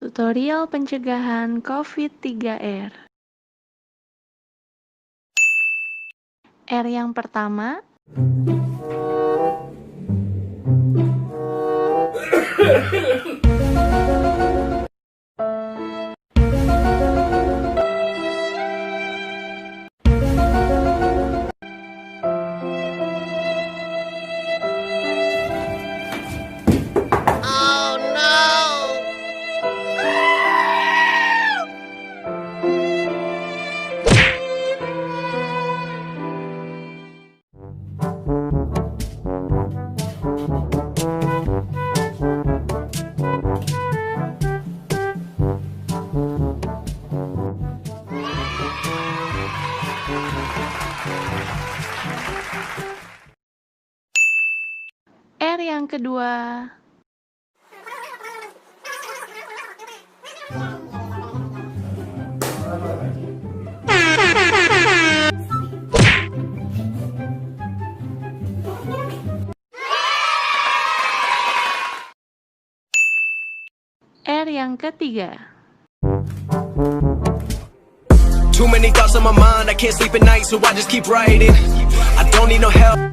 Tutorial pencegahan COVID-3R. R yang pertama, R yang kedua, R yang ketiga, Too many thoughts on my mind, I can't sleep at night, so I just keep writing. I don't need no help.